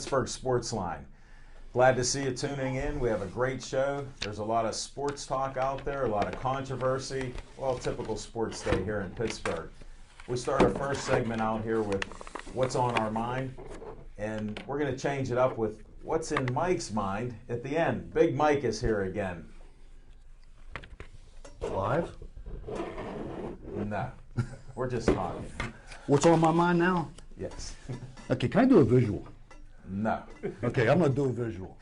Pittsburgh Sportsline. Glad to see you tuning in. We have a great show. There's a lot of sports talk out there, a lot of controversy. Well, typical sports day here in Pittsburgh. We start our first segment out here with what's on our mind, and we're going to change it up with what's in Mike's mind at the end. Big Mike is here again. Live? No, we're just talking. What's on my mind now? Yes. Okay, can I do a visual? No. Okay, I'm going to do a visual.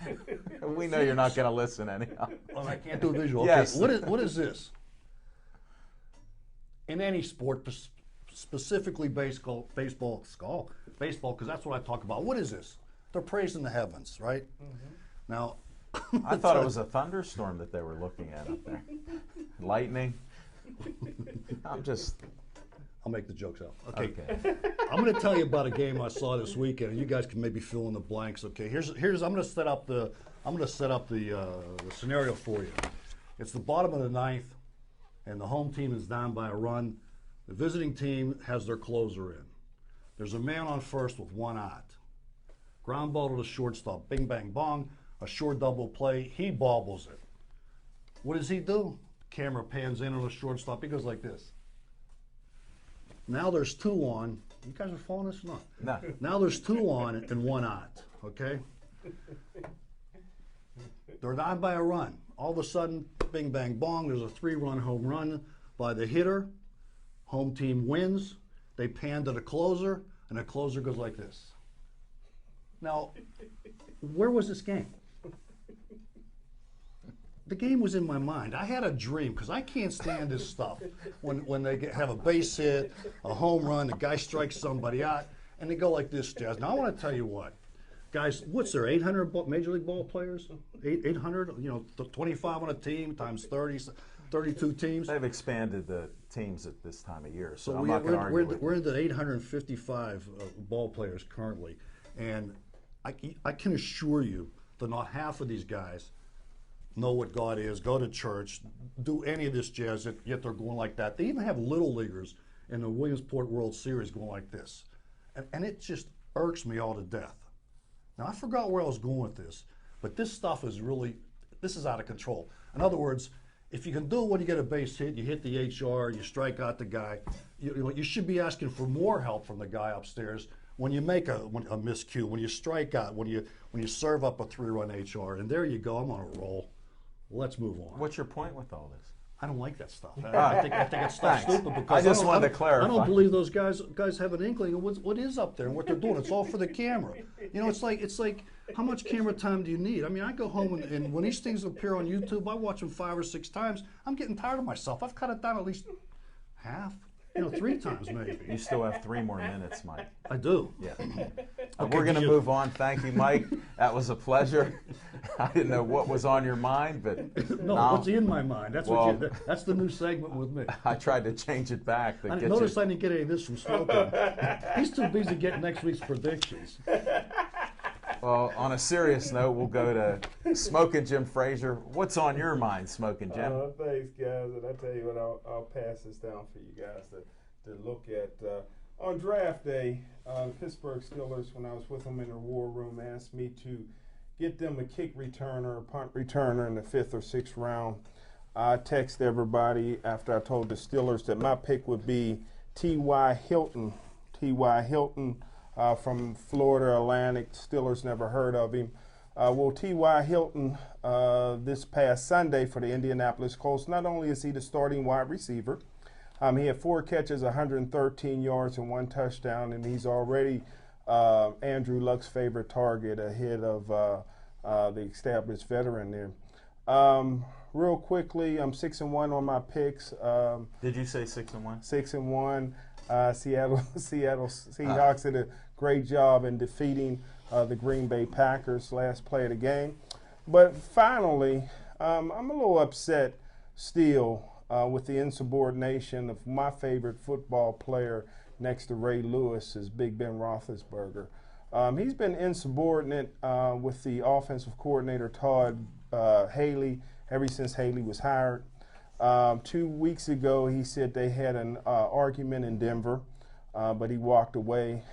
We know you're not going to listen anyhow. Well, I can't do a visual. Yes. Okay, what is this? In any sport, specifically baseball, because that's what I talk about. What is this? They're praising the heavens, right? Mm-hmm. Now, I thought it was a thunderstorm that they were looking at up there. Lightning. I'll make the jokes out. Okay. I'm going to tell you about a game I saw this weekend, and you guys can maybe fill in the blanks. Okay. Here's I'm going to set up the scenario for you. It's the bottom of the ninth, and the home team is down by a run. The visiting team has their closer in. There's a man on first with one out. Ground ball to the shortstop. Bing, bang, bong. A short double play. He bobbles it. What does he do? Camera pans in on the shortstop. He goes like this. Now there's two on. You guys are following this or not? No. Now there's two on and one out. Okay? They're down by a run. All of a sudden, bing, bang, bong. There's a 3-run home run by the hitter. Home team wins. They pan to the closer, and the closer goes like this. Now, where was this game? The game was in my mind. I had a dream, because I can't stand this stuff. When they have a base hit, a home run, the guy strikes somebody out, and they go like this, Jazz. Now, I want to tell you what. Guys, what's there, 800 Major League ball players? 800? 25 on a team times 30, 32 teams? They've expanded the teams at this time of year, so I'm we're, not going to argue with you. We're into 855 ball players currently, and I can assure you that not half of these guys know what God is, go to church, do any of this jazz, yet they're going like that. They even have little leaguers in the Williamsport World Series going like this. And it just irks me all to death. Now, I forgot where I was going with this, but this stuff is this is out of control. In other words, if you can do it when you get a base hit, you hit the HR, you strike out the guy, you should be asking for more help from the guy upstairs when you make a miscue, when you strike out, when you serve up a 3-run HR, and there you go, I'm on a roll. Let's move on. What's your point with all this? I don't like that stuff. I think it's stuff stupid because I just wanted to clarify. I don't believe those guys have an inkling of what is up there and what they're doing. It's all for the camera. It's like how much camera time do you need? I mean, I go home and when these things appear on YouTube, I watch them 5 or 6 times. I'm getting tired of myself. I've cut it down at least half. 3 times maybe. You still have 3 more minutes, Mike. I do. Yeah. Okay, we're going to move on. Thank you, Mike. That was a pleasure. I didn't know what was on your mind, but no, what's in my mind? That's the new segment with me. I tried to change it back. I didn't get any of this from Smoking. He's too busy getting next week's predictions. Well, on a serious note, we'll go to Smoking Jim Frazier. What's on your mind, Smoking Jim? Thanks, guys. And I tell you what, I'll pass this down for you guys to look at. On draft day, the Pittsburgh Steelers, when I was with them in their war room, asked me to get them a kick returner, a punt returner in the 5th or 6th round. I texted everybody after I told the Steelers that my pick would be T.Y. Hilton. T.Y. Hilton. From Florida Atlantic. Steelers never heard of him. T.Y. Hilton, this past Sunday for the Indianapolis Colts, not only is he the starting wide receiver, he had 4 catches, 113 yards, and 1 touchdown, and he's already Andrew Luck's favorite target ahead of the established veteran there. Real quickly, I'm 6-1 on my picks. Did you say 6-1? 6-1. Seattle Seahawks did a great job in defeating the Green Bay Packers last play of the game. But finally, I'm a little upset still with the insubordination of my favorite football player next to Ray Lewis is Big Ben Roethlisberger. He's been insubordinate with the offensive coordinator Todd Haley ever since Haley was hired. 2 weeks ago, he said they had an argument in Denver, but he walked away.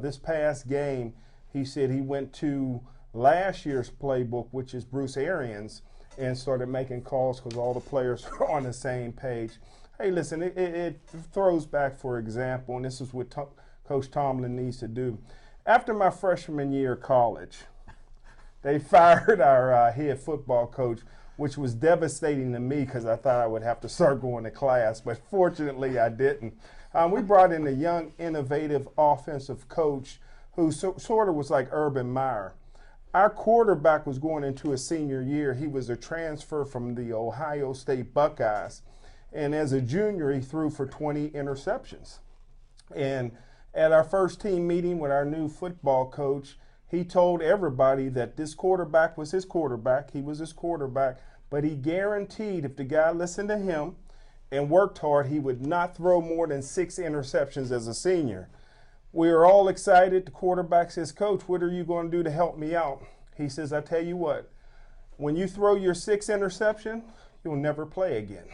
This past game, he said he went to last year's playbook, which is Bruce Arians, and started making calls because all the players are on the same page. Hey, listen, it throws back, for example, and this is what Coach Tomlin needs to do. After my freshman year of college, they fired our head football coach, which was devastating to me because I thought I would have to start going to class, but fortunately I didn't. We brought in a young, innovative offensive coach who sort of was like Urban Meyer. Our quarterback was going into his senior year. He was a transfer from the Ohio State Buckeyes. And as a junior, he threw for 20 interceptions. And at our first team meeting with our new football coach, he told everybody that this quarterback was his quarterback. He was his quarterback. But he guaranteed if the guy listened to him and worked hard, he would not throw more than 6 interceptions as a senior. We were all excited. The quarterback says, Coach, what are you going to do to help me out? He says, I tell you what, when you throw your 6th interception, you'll never play again.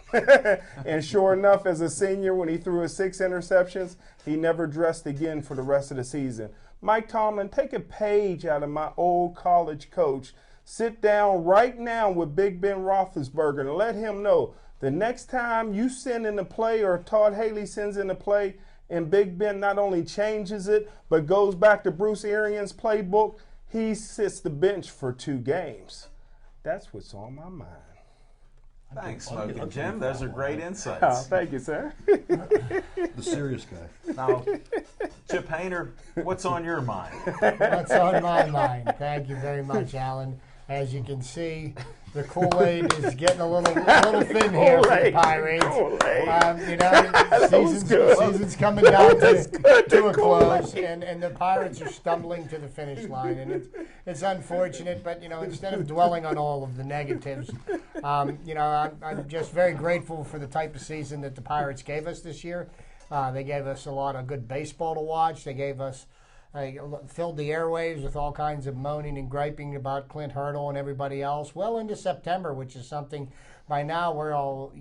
And sure enough, as a senior, when he threw his 6 interceptions, he never dressed again for the rest of the season. Mike Tomlin, take a page out of my old college coach. Sit down right now with Big Ben Roethlisberger and let him know the next time you send in a play or Todd Haley sends in a play and Big Ben not only changes it but goes back to Bruce Arians' playbook, he sits the bench for 2 games. That's what's on my mind. Thanks, Smoking Jim. Those are great insights. Oh, thank you, sir. The serious guy. Now, Chip Hayner, what's on your mind? What's on my mind? Thank you very much, Alan. As you can see, the Kool-Aid is getting a little thin here for the Pirates. Season's coming down to a close, and the Pirates are stumbling to the finish line, and it's unfortunate. But instead of dwelling on all of the negatives, I'm just very grateful for the type of season that the Pirates gave us this year. They gave us a lot of good baseball to watch. They gave us. Filled the airwaves with all kinds of moaning and griping about Clint Hurdle and everybody else well into September, which is something by now we're all,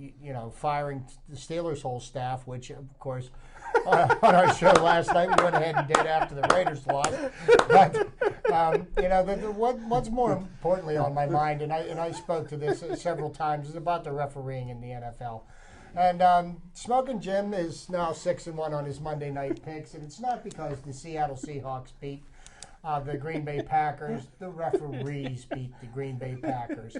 firing the Steelers' whole staff, which, of course, on our show last night we went ahead and did after the Raiders lost. But, what's more importantly on my mind, and I spoke to this several times, is about the refereeing in the NFL. And Smoking Jim is now 6-1 on his Monday night picks, and it's not because the Seattle Seahawks beat the Green Bay Packers. The referees beat the Green Bay Packers.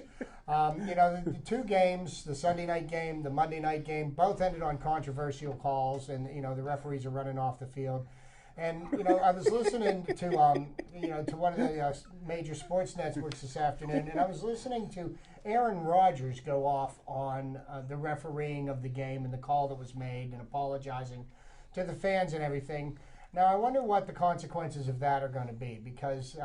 The 2 games, the Sunday night game, the Monday night game, both ended on controversial calls, and the referees are running off the field. And I was listening to one of the major sports networks this afternoon, and I was listening to Aaron Rodgers go off on the refereeing of the game and the call that was made, and apologizing to the fans and everything. Now I wonder what the consequences of that are going to be, because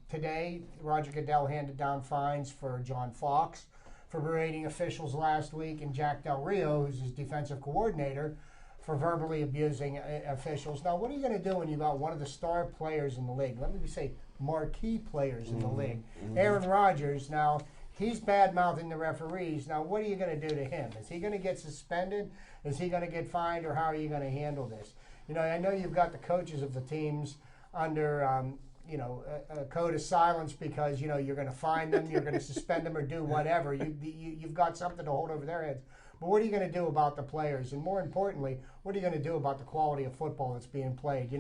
today Roger Goodell handed down fines for John Fox for berating officials last week, and Jack Del Rio, who's his defensive coordinator, for verbally abusing officials. Now, what are you going to do when you got one of the star players in the league? Let me say marquee players in the league. Aaron Rodgers, now, he's bad-mouthing the referees. Now, what are you going to do to him? Is he going to get suspended? Is he going to get fined? Or how are you going to handle this? I know you've got the coaches of the teams under, a code of silence because, you're going to fine them, you're going to suspend them or do whatever. You've got something to hold over their heads. But what are you going to do about the players? And more importantly, what are you going to do about the quality of football that's being played?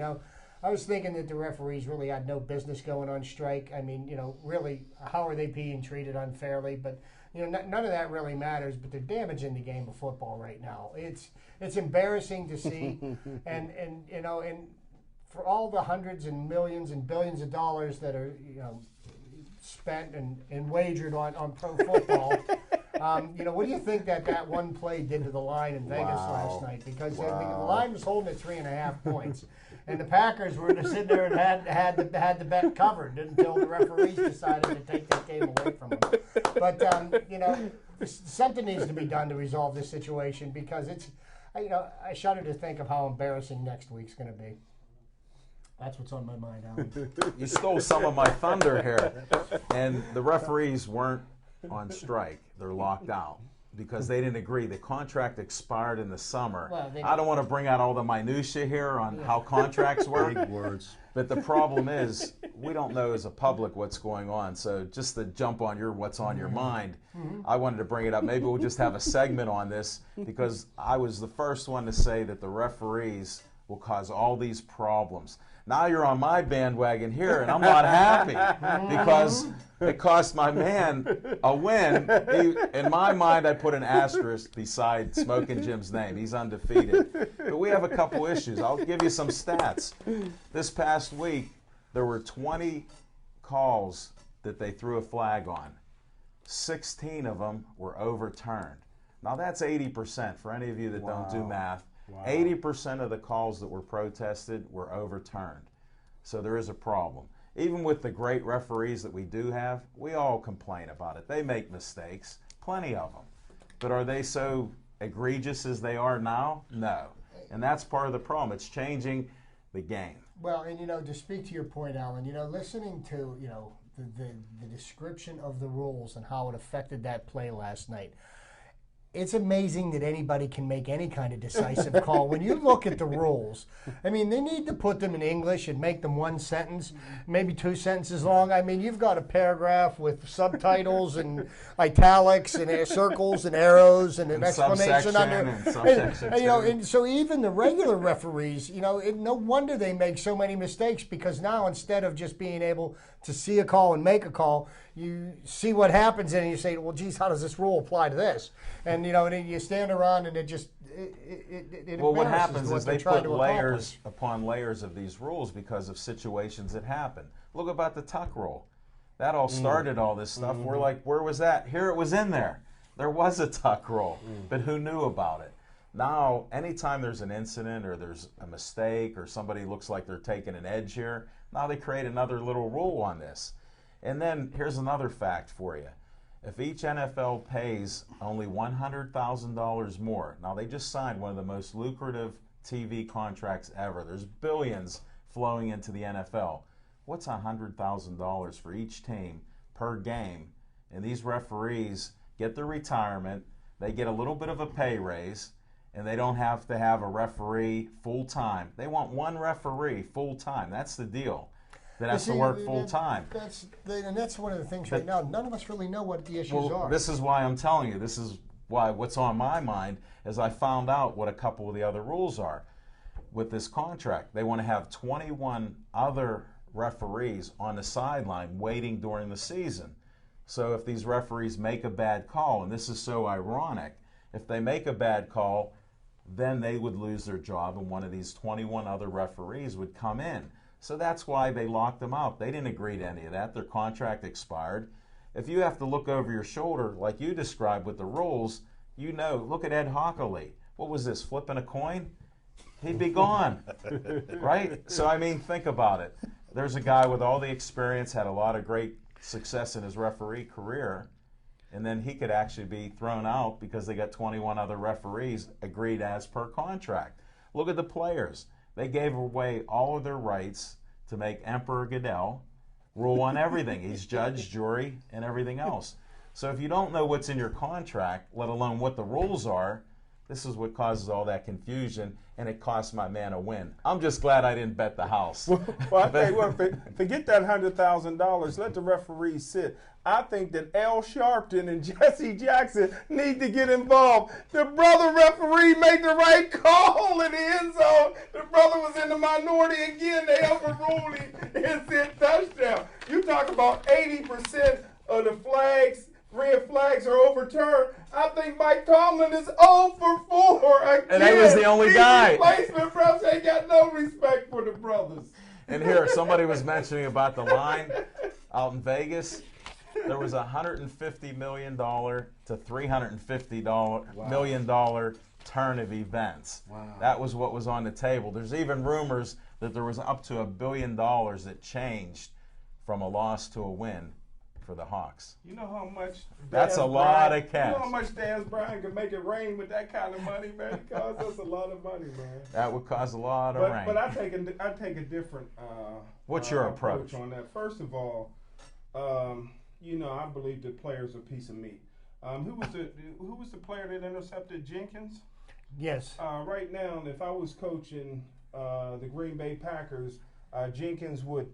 I was thinking that the referees really had no business going on strike. I mean, really, how are they being treated unfairly? But, none of that really matters. But they're damaging the game of football right now. It's embarrassing to see. and for all the hundreds and millions and billions of dollars that are, spent and wagered on pro football, what do you think that one play did to the line in Vegas last night? Because the line was holding at 3.5 points, and the Packers were just sitting there and had the bet covered until the referees decided to take that game away from them. But something needs to be done to resolve this situation, because I shudder to think of how embarrassing next week's going to be. That's what's on my mind, Alan. You stole some of my thunder here. And the referees weren't on strike. They're locked out because they didn't agree. The contract expired in the summer. Well, I don't want to bring out all the minutiae here on how contracts work. Big words. But the problem is, we don't know as a public what's going on. So just to jump on what's on your mind, I wanted to bring it up. Maybe we'll just have a segment on this, because I was the first one to say that the referees will cause all these problems. Now you're on my bandwagon here, and I'm not happy because it cost my man a win. In my mind, I put an asterisk beside Smoking Jim's name. He's undefeated. But we have a couple issues. I'll give you some stats. This past week, there were 20 calls that they threw a flag on. 16 of them were overturned. Now that's 80%. For any of you that don't do math, 80% of the calls that were protested were overturned. So there is a problem. Even with the great referees that we do have, we all complain about it. They make mistakes, plenty of them. But are they so egregious as they are now? No. And that's part of the problem. It's changing the game. Well, and to speak to your point, Alan, listening to the description of the rules and how it affected that play last night. It's amazing that anybody can make any kind of decisive call. When you look at the rules, I mean, they need to put them in English and make them one sentence, maybe 2 sentences long. I mean, you've got a paragraph with subtitles and italics and circles and arrows and an explanation under. And so even the regular referees, no wonder they make so many mistakes, because now instead of just being able to see a call and make a call, you see what happens and you say, well, geez, how does this rule apply to this? And and you stand around and it well, what happens is they put layers upon layers of these rules because of situations that happen. Look about the tuck rule. That all started all this stuff. We're like, where was that? Here it was in there. There was a tuck rule, but who knew about it? Now, anytime there's an incident or there's a mistake or somebody looks like they're taking an edge here, now they create another little rule on this. And then here's another fact for you. If each NFL pays only $100,000 more, now they just signed one of the most lucrative TV contracts ever. There's billions flowing into the NFL. What's $100,000 for each team per game? And these referees get their retirement, they get a little bit of a pay raise, and they don't have to have a referee full-time. They want one referee full-time. That's the deal. That has to work full-time. And that's one of the things right now. None of us really know what the issues are. This is why I'm telling you. This is why what's on my mind is I found out what a couple of the other rules are with this contract. They want to have 21 other referees on the sideline waiting during the season. So if these referees make a bad call, and this is so ironic, if they make a bad call, then they would lose their job and one of these 21 other referees would come in. So that's why they locked them out. They didn't agree to any of that. Their contract expired. If you have to look over your shoulder, like you described with the rules, look at Ed Hockley. What was this, flipping a coin? He'd be gone, right? So, I mean, think about it. There's a guy with all the experience, had a lot of great success in his referee career, and then he could actually be thrown out because they got 21 other referees agreed as per contract. Look at the players. They gave away all of their rights to make Emperor Goodell rule on everything. He's judge, jury, and everything else. So if you don't know what's in your contract, let alone what the rules are, this is what causes all that confusion, and it cost my man a win. I'm just glad I didn't bet the house. Well, I tell you what, forget that $100,000. Let the referees sit. I think that Al Sharpton and Jesse Jackson need to get involved. The brother referee made the right call in the end zone. The brother was in the minority again. They overruled him and said touchdown. You talk about 80% of the red flags are overturned. I think Mike Tomlin is 0 for 4 again. And he was the only guy. Replacement refs ain't got no respect for the brothers. And here, somebody was mentioning about the line out in Vegas. There was $150 million to $350 million turn of events. Wow. That was what was on the table. There's even rumors that there was up to $1 billion that changed from a loss to a win for the Hawks. You know how much that's a lot of cash. You know how much Dan Bryan could make it rain with that kind of money, man? It costs us a lot of money, man. That would cause a lot of rain. But I take a different what's your approach on that? First of all, I believe that players are a piece of meat. Who was the player that intercepted Jenkins? Yes. Right now, if I was coaching the Green Bay Packers, Jenkins would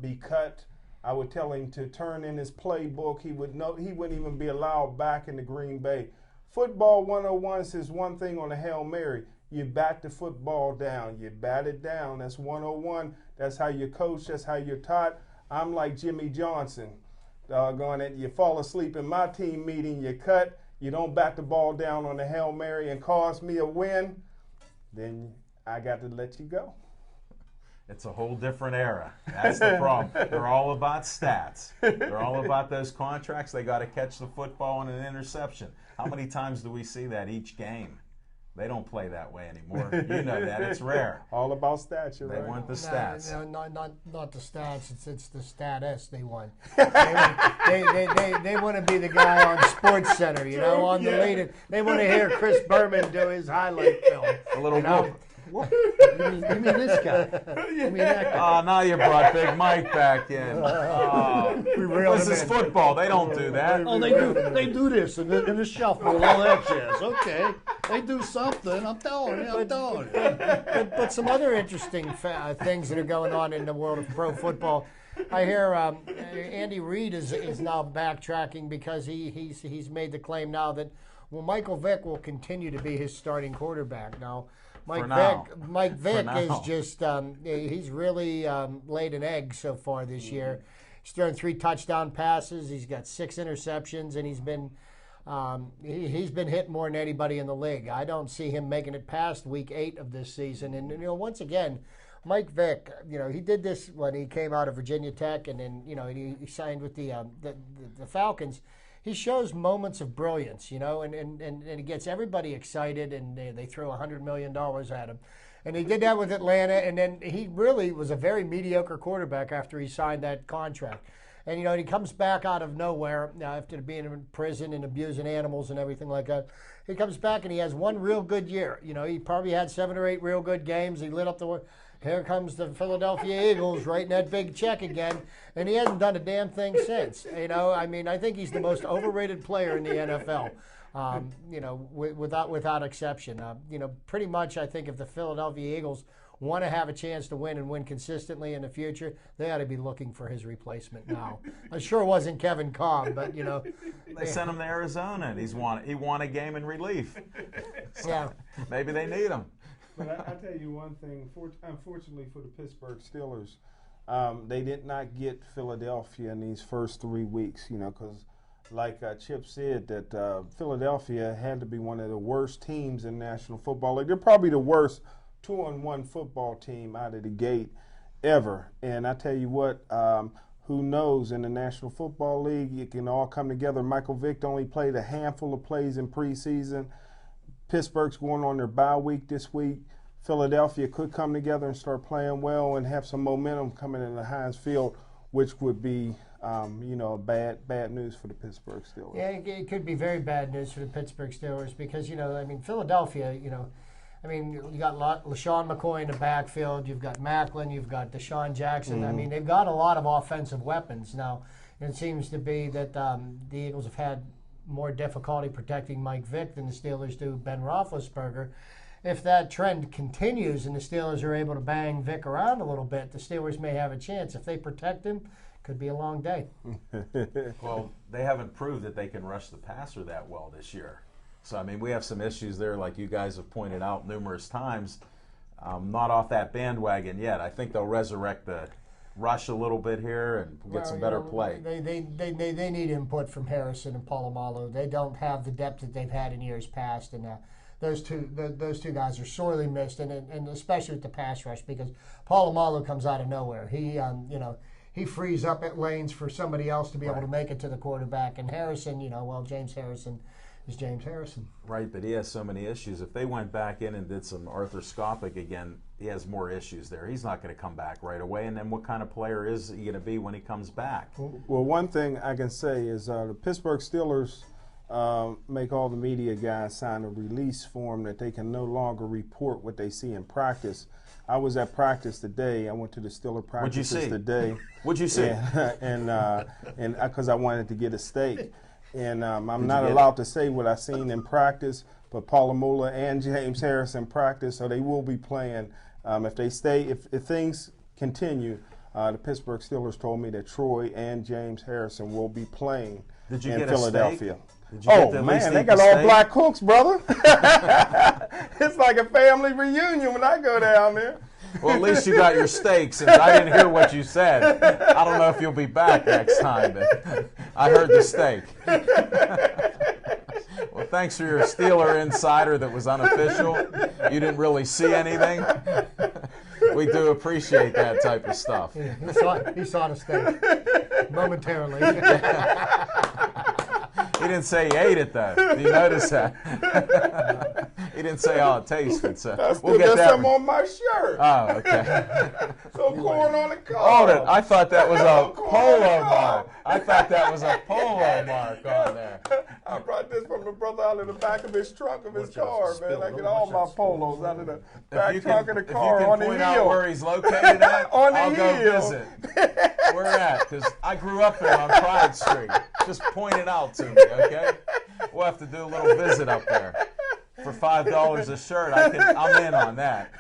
be cut. I would tell him to turn in his playbook. He wouldn't even be allowed back into Green Bay. Football 101 says one thing on a Hail Mary. You bat the football down. You bat it down. That's 101. That's how you coach. That's how you're taught. I'm like Jimmy Johnson. Doggone it. You fall asleep in my team meeting. You cut. You don't bat the ball down on the Hail Mary and cause me a win. Then I got to let you go. It's a whole different era. That's the problem. They're all about stats. They're all about those contracts. They got to catch the football on an interception. How many times do we see that each game? They don't play that way anymore. You know that. It's rare. All about stats, you're They right. want the stats. No, not the stats. It's the status they want. They want to be the guy on Sports Center, you know, on the lead. They want to hear Chris Berman do his highlight film. A little whoop. You mean this guy? You mean that guy? Oh, now you brought Big Mike back in. Oh, this is football. They don't do that. Oh, they do this in the shuffle and all that jazz. Okay, they do something. I'm telling you. But some other interesting things that are going on in the world of pro football. I hear Andy Reid is now backtracking because he's made the claim now that Michael Vick will continue to be his starting quarterback now. Mike Vick is just he's really laid an egg so far this year. He's thrown 3 touchdown passes. He's got 6 interceptions, and he's been hit more than anybody in the league. I don't see him making it past week 8 of this season. And you know, once again, Mike Vick, you know, he did this when he came out of Virginia Tech, and then you know he signed with the Falcons. He shows moments of brilliance, you know, and he gets everybody excited, and they throw $100 million at him. And he did that with Atlanta, and then he really was a very mediocre quarterback after he signed that contract. And, you know, he comes back out of nowhere after being in prison and abusing animals and everything like that. He comes back and he has one real good year. You know, he probably had 7 or 8 real good games. He lit up the... Here comes the Philadelphia Eagles writing that big check again, and he hasn't done a damn thing since. You know, I mean, I think he's the most overrated player in the NFL. You know, without exception. You know, pretty much, I think if the Philadelphia Eagles want to have a chance to win and win consistently in the future, they ought to be looking for his replacement now. I sure wasn't Kevin Cobb, but you know, they sent him to Arizona, and he won a game in relief. So yeah, maybe they need him. But I tell you one thing, unfortunately for the Pittsburgh Steelers, they did not get Philadelphia in these first 3 weeks, you know, because like Chip said, that Philadelphia had to be one of the worst teams in National Football League. They're probably the worst 2-1 football team out of the gate ever. And I tell you what, who knows, in the National Football League, it can all come together. Michael Vick only played a handful of plays in preseason. Pittsburgh's going on their bye week this week. Philadelphia could come together and start playing well and have some momentum coming into Heinz Field, which would be, you know, bad news for the Pittsburgh Steelers. Yeah, it could be very bad news for the Pittsburgh Steelers because, you know, I mean, Philadelphia, you know, I mean, you got LaShawn McCoy in the backfield. You've got Macklin. You've got Deshaun Jackson. I mean, they've got a lot of offensive weapons. Now, it seems to be that the Eagles have had more difficulty protecting Mike Vick than the Steelers do Ben Roethlisberger. If that trend continues and the Steelers are able to bang Vick around a little bit, the Steelers may have a chance. If they protect him, could be a long day. Well, they haven't proved that they can rush the passer that well this year. So, I mean, we have some issues there, like you guys have pointed out numerous times. Not off that bandwagon yet. I think they'll resurrect the rush a little bit here and get some better play. They need input from Harrison and Polamalu. They don't have the depth that they've had in years past, and those two guys are sorely missed, and especially with the pass rush because Polamalu comes out of nowhere. He you know, he frees up at lanes for somebody else to be able to make it to the quarterback, and Harrison, you know, well, James Harrison is James Harrison. Right, but he has so many issues. If they went back in and did some arthroscopic again, he has more issues there. He's not going to come back right away. And then what kind of player is he going to be when he comes back? Well, one thing I can say is the Pittsburgh Steelers make all the media guys sign a release form that they can no longer report what they see in practice. I was at practice today. I went to the Steeler practices today. What'd you see? And because I wanted to get a steak. And I'm not allowed to say what I seen in practice, but Polamalu and James Harrison practice, so they will be playing. If they stay, if things continue, the Pittsburgh Steelers told me that Troy and James Harrison will be playing Did you in get Philadelphia. Did you get to at least Man, they eat got the all steak? black cooks, brother. It's like a family reunion when I go down there. Well, at least you got your steak, since I didn't hear what you said. I don't know if you'll be back next time, but I heard the steak. Well, thanks for your Steeler insider that was unofficial. You didn't really see anything. We do appreciate that type of stuff. He saw the steak momentarily. He didn't say he ate it, though. Do you notice that? He didn't say how it tasted, so I still we'll get got that. some on my shirt. Oh, okay. So corn on the cob. Hold it. I thought that was a Corn on polo the cob. mark. I thought that was a polo mark on there. I brought this from the brother out of the back of his trunk of his Watch out, car, spill. man. I Don't get all watch my that spill. polos out of the If back you trunk of the if car you on can the point out hill. where he's located at, On the I'll go hill. visit. Where at? Because I grew up there on Pride Street. Just point it out to me, okay? We'll have to do a little visit up there. For $5 a shirt, I'm in on that.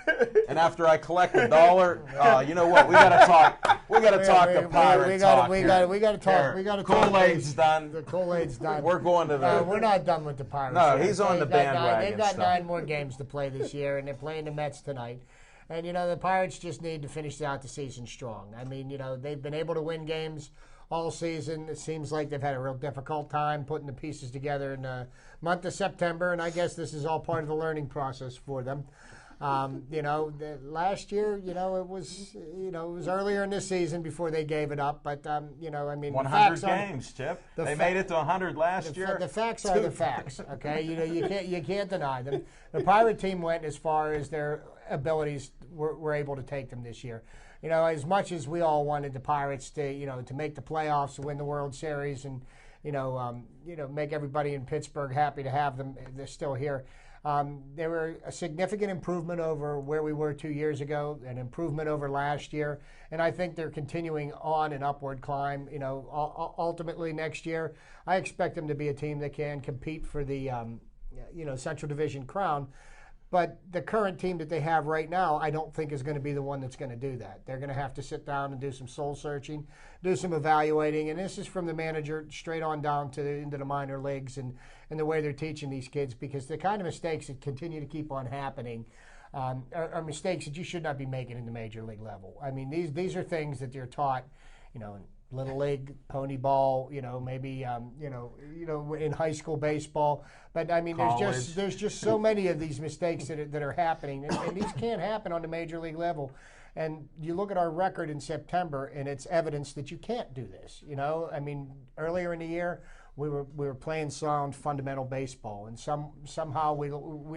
And after I collect $1, you know what? We gotta talk. We gotta talk the pirate talk. We got to talk. Here, We got to talk. Kool-Aid's done. The Kool-Aid's done. We're going to the. We're not done with the Pirates. No, he's on the They've got bandwagon They've got stuff. 9 more games to play this year, and they're playing the Mets tonight. And, you know, the Pirates just need to finish out the season strong. I mean, you know, they've been able to win games all season. It seems like they've had a real difficult time putting the pieces together in the month of September, and I guess this is all part of the learning process for them. You know, last year, it was earlier in this season before they gave it up. But you know, I mean, 100 games, Chip. They made it to 100 last year. The facts are the facts. Okay, you can't deny them. The Pirate team went as far as their abilities were able to take them this year. You know, as much as we all wanted the Pirates to make the playoffs, to win the World Series, and make everybody in Pittsburgh happy to have them, they're still here. They were a significant improvement over where we were 2 years ago, an improvement over last year, and I think they're continuing on an upward climb. You know, ultimately next year, I expect them to be a team that can compete for the Central Division crown. But the current team that they have right now, I don't think is going to be the one that's going to do that. They're going to have to sit down and do some soul searching, do some evaluating, and this is from the manager straight on down into the minor leagues and the way they're teaching these kids, because the kind of mistakes that continue to keep on happening are mistakes that you should not be making in the major league level. I mean, these are things that they're taught, in Little League, pony ball, maybe in high school baseball. But I mean, there's just so many of these mistakes that are happening, and these can't happen on the major league level. And you look at our record in September, and it's evidence that you can't do this. I mean, earlier in the year, we were playing sound fundamental baseball, and somehow we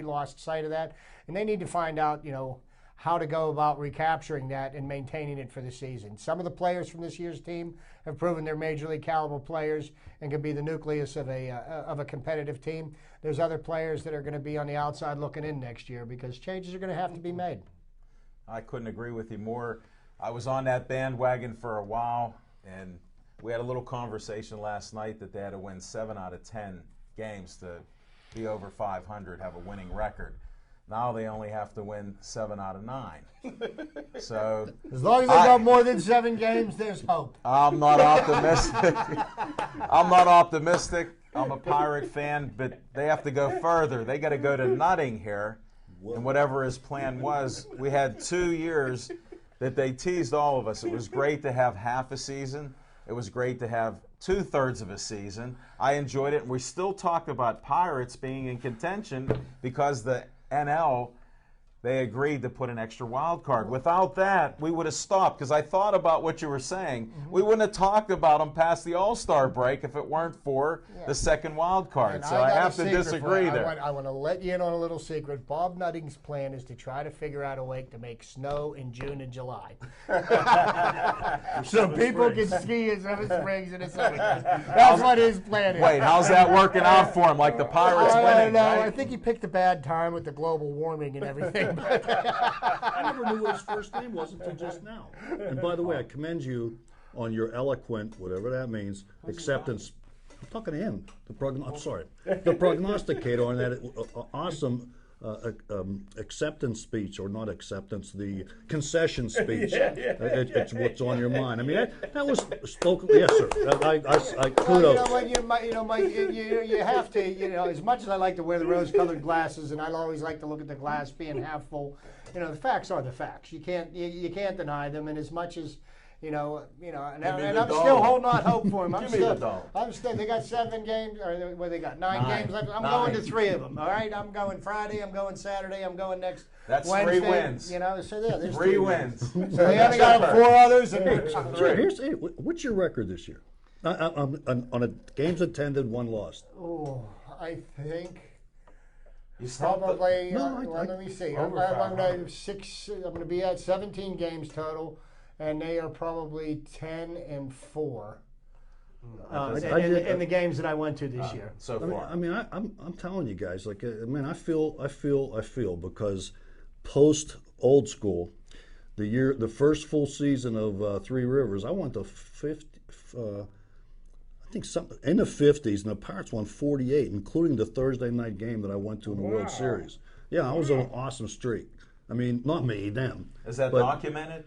lost sight of that. And they need to find out, how to go about recapturing that and maintaining it for the season. Some of the players from this year's team have proven they're major league caliber players and can be the nucleus of a competitive team. There's other players that are going to be on the outside looking in next year, because changes are going to have to be made. I couldn't agree with you more. I was on that bandwagon for a while, and we had a little conversation last night that they had to win 7 out of 10 games to be over 500, have a winning record. Now they only have to win 7 out of 9. So as long as they got more than 7 games, there's hope. I'm not optimistic. I'm a Pirate fan, but they have to go further. They got to go to nutting here. And whatever his plan was, we had 2 years that they teased all of us. It was great to have half a season. It was great to have 2/3 of a season. I enjoyed it, and we still talk about Pirates being in contention because the NL, they agreed to put an extra wild card. Without that, we would have stopped, because I thought about what you were saying. Mm-hmm. We wouldn't have talked about them past the All-Star break if it weren't for the second wild card. And so I have to disagree there. I want to let you in on a little secret. Bob Nutting's plan is to try to figure out a way to make snow in June and July. So people can ski in Seven Springs in the summertime. That's what his plan is. Wait, how's that working out for him? Like the Pirates winning, know. right? I think he picked a bad time with the global warming and everything. I never knew what his first name was until just now. And by the way, I commend you on your eloquent, whatever that means, acceptance. I'm talking to him. The prognosticator on that awesome acceptance speech, or not acceptance, the concession speech. Yeah. It's what's on your mind. I mean, that was spoken. Yes, sir. I kudos. Well, Mike, you have to, as much as I like to wear the rose-colored glasses, and I always like to look at the glass being half full, the facts are the facts. You can't deny them, and as much as and I'm still holding on hope for him. I'm still. They got 7 games, or what they got 9 games left. I'm going to 3 of them. All right, I'm going Friday. I'm going Saturday. I'm going next. That's Wednesday, 3 wins. So there's 3 wins. So they only got 4 others. What's your record this year? On a games attended, 1 lost. Oh, I think. You stopped Probably. No, let me see. over I'm 500. I'm going to be at 17 games total, and they are probably 10-4. In the games that I went to this year. so far. I'm telling you guys, I feel because post old school, the first full season of Three Rivers, I went to 50. I think something in the 50s, and the Pirates won 48, including the Thursday night game that I went to in the World Series. Yeah, I was on an awesome streak. I mean, not me, them. Is that documented?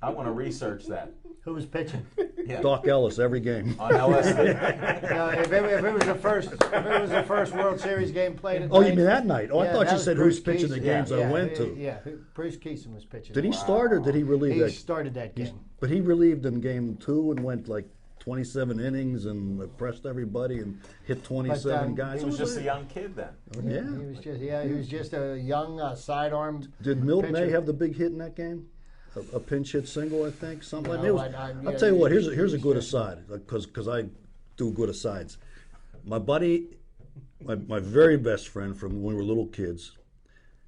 I want to research that. Who was pitching? Yeah. Doc Ellis every game. On LSD. If it was the first World Series game played. Oh, you mean that night? Oh, I thought that you was said Bruce who's pitching the Keeson. games I went to. Yeah, Bruce Keeson was pitching. Did he start or did he relieve He that? started that game. But he relieved in game 2 and went 27 innings and impressed everybody and hit 27 guys. He was just a young kid then. Yeah. He was just a young sidearm. Did Milton pitcher. A have the big hit in that game? A pinch hit single, I think, something like that. No, I'll tell you what. Here's a good aside, because I do good asides. My buddy, my very best friend from when we were little kids,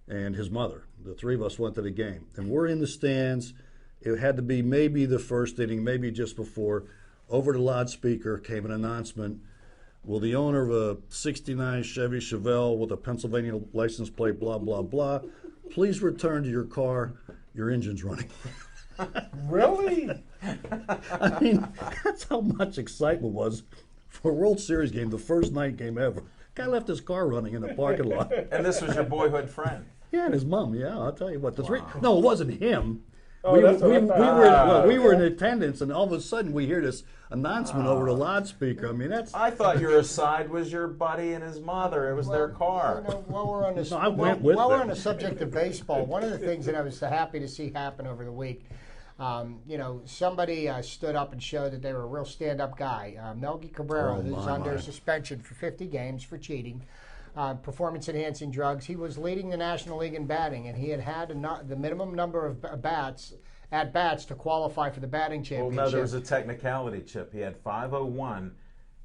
and his mother. The 3 of us went to the game, and we're in the stands. It had to be maybe the first inning, maybe just before. Over the loudspeaker came an announcement. Will the owner of a '69 Chevy Chevelle with a Pennsylvania license plate, blah blah blah, please return to your car. Your engine's running. Really? I mean, that's how much excitement was for a World Series game, the first night game ever. Guy left his car running in the parking lot. And this was your boyhood friend. Yeah, and his mom. Yeah, I'll tell you what. No, it wasn't him. Oh, that's what I thought. we were in attendance, and all of a sudden we hear this announcement over the loudspeaker. I mean, that's. I thought your aside was your buddy and his mother. It was their car. While we're on this, No, I went with while we're them. on the subject of baseball, one of the things that I was happy to see happen over the week, somebody stood up and showed that they were a real stand-up guy. Melky Cabrera, who's under suspension for 50 games for cheating. Performance-enhancing drugs. He was leading the National League in batting, and he had the minimum number of at-bats to qualify for the batting championship. Well, no, there was a technicality, Chip. He had 501,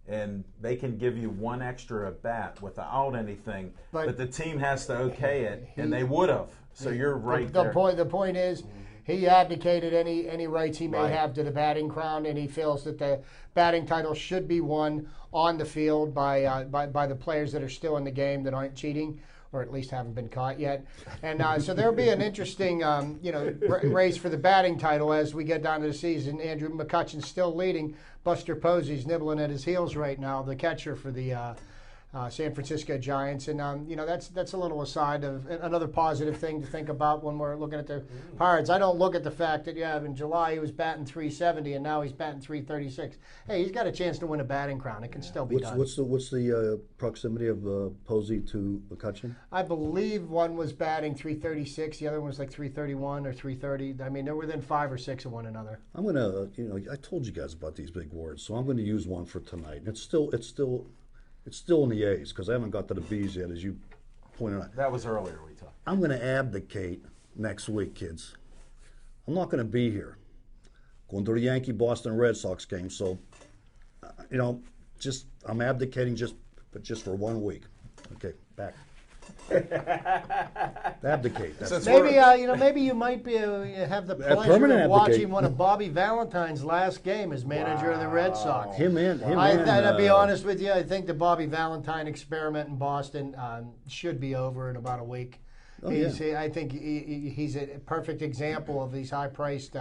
and they can give you 1 extra at bat without anything, but the team has to okay it, and they would have. So you're right there. The point is, he abdicated any rights he may Right. have to the batting crown, and he feels that the batting title should be won on the field by the players that are still in the game that aren't cheating, or at least haven't been caught yet. And so there'll be an interesting race for the batting title as we get down to the season. Andrew McCutchen's still leading. Buster Posey's nibbling at his heels right now, the catcher for the San Francisco Giants, and that's a little aside of another positive thing to think about when we're looking at the Pirates. I don't look at the fact that in July he was batting .370 and now he's batting .336. Hey, he's got a chance to win a batting crown. It can still be done. What's the proximity of Posey to McCutchen? I believe one was batting .336, the other one was like .331 or .330. I mean, they're within 5 or 6 of one another. I'm gonna, I told you guys about these big words, so I'm going to use one for tonight. It's still in the A's because I haven't got to the B's yet, as you pointed out. That was earlier we talked. I'm going to abdicate next week, kids. I'm not going to be here. Going to the Yankee-Boston Red Sox game, so I'm abdicating just for 1 week. Okay, back. Abdicate. That's Maybe you might be have the pleasure of watching abdicate. one of Bobby Valentine's last game as manager of the Red Sox. I'll be honest with you. I think the Bobby Valentine experiment in Boston should be over in about a week. I think he's a perfect example of these high-priced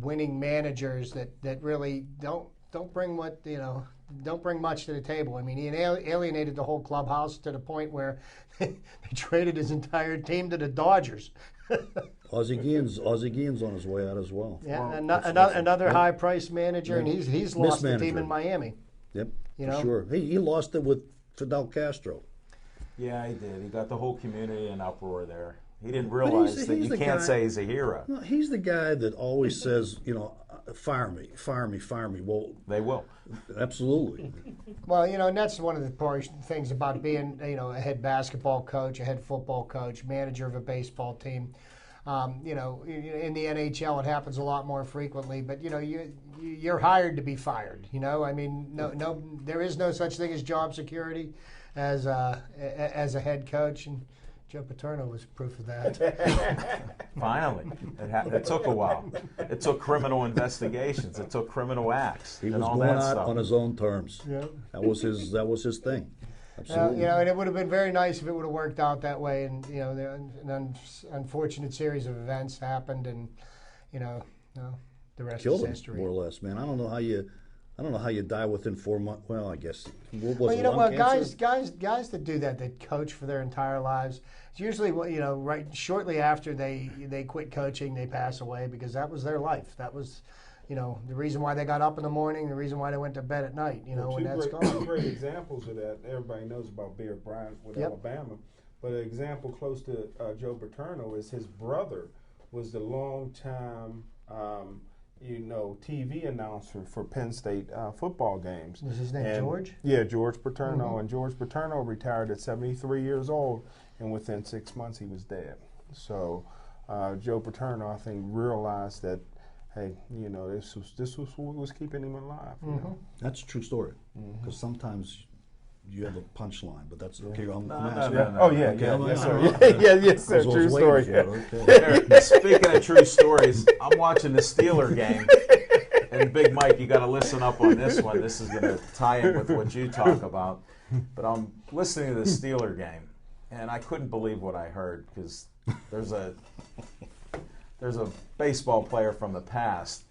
winning managers that really don't don't bring don't bring much to the table. I mean, he alienated the whole clubhouse to the point where they traded his entire team to the Dodgers. Ozzie Guillen's on his way out as well. Yeah, Well, another high-priced manager, and he's lost the team Mismanager. in Miami. Yep, You for know? sure. He lost it with Fidel Castro. Yeah, he did. He got the whole community in uproar there. He didn't he's- realize that he's you the can't guy- say he's a hero. No, he's the guy that always says, fire me, fire me, fire me. Well, They will. absolutely. Well, and that's one of the things about being, a head basketball coach, a head football coach, manager of a baseball team. In the NHL, it happens a lot more frequently. But you're hired to be fired. I mean, no, there is no such thing as job security as a head coach, and Joe Paterno was proof of that. Finally. It took a while. It took criminal investigations. It took criminal acts He and was all going that out stuff. on his own terms. Yeah. That was his thing. Absolutely. And it would have been very nice if it would have worked out that way. And an unfortunate series of events happened, and the rest Killed is him, history. more or less, man. I don't know how you die within 4 months. Well, I guess. What was Well, it, lung cancer? guys that do that coach for their entire lives, it's usually right shortly after they quit coaching, they pass away because that was their life. That was, the reason why they got up in the morning, the reason why they went to bed at night. And that's Two gone. great examples of that. Everybody knows about Bear Bryant with Yep. Alabama, but an example close to Joe Paterno is his brother was the longtime TV announcer for Penn State football games. Was his name And- George? Yeah, George Paterno. And George Paterno retired at 73 years old, and within 6 months he was dead. So Joe Paterno, I think, realized that, hey, this was what was keeping him alive. you know? That's a true story. Because sometimes you have a punchline, but that's okay. I'm asking. no. Oh yeah, Okay, yeah, I'm- yes, sir. I'm- Yes, sir. That's what I True was story. waiting for, okay. Speaking of true stories, I'm watching the Steeler game. And Big Mike, you got to listen up on this one. This is going to tie in with what you talk about. But I'm listening to the Steeler game, and I couldn't believe what I heard because there's a baseball player from the past,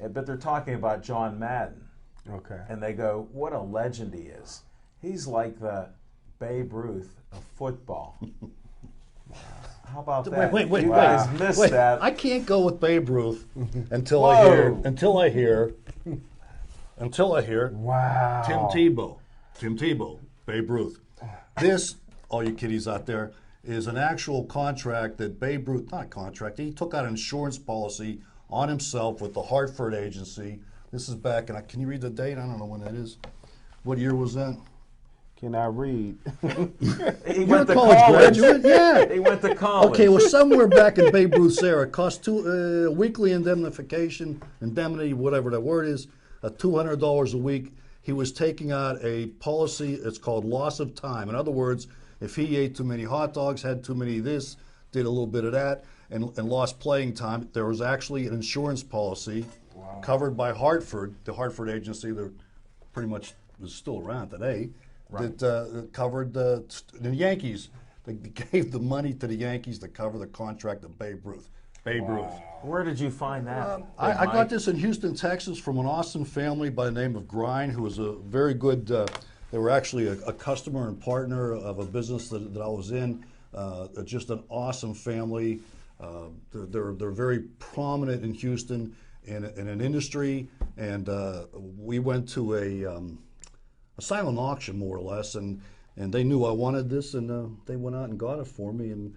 but they're talking about John Madden, Okay. and they go, "What a legend he is! He's like the Babe Ruth of football." How about that? Wait, You guys missed that. I can't go with Babe Ruth until Whoa. I hear Wow. Tim Tebow, Babe Ruth. This, all you kiddies out there, is an actual contract that Babe Ruth, not contract, he took out an insurance policy on himself with the Hartford agency. This is back, and can you read the date? I don't know when that is. What year was that? Can I read? He You're went a to college college. graduate? Yeah. He went to college. Okay, well, somewhere back in Babe Ruth's era, it cost weekly indemnity, whatever that word is, $200 a week. He was taking out a policy, it's called loss of time. In other words, if he ate too many hot dogs, had too many of this, did a little bit of that, and lost playing time, there was actually an insurance policy covered by Hartford, the Hartford agency that pretty much is still around today, that covered the Yankees. They gave the money to the Yankees to cover the contract of Babe Ruth. Babe Ruth. Where did you find that? I Big got Mike? this in Houston, Texas, from an awesome family by the name of Grind, who was a very good. They were actually a customer and partner of a business that I was in. Just an awesome family. They're very prominent in Houston in an industry, and we went to a silent auction, more or less, and they knew I wanted this, and they went out and got it for me. And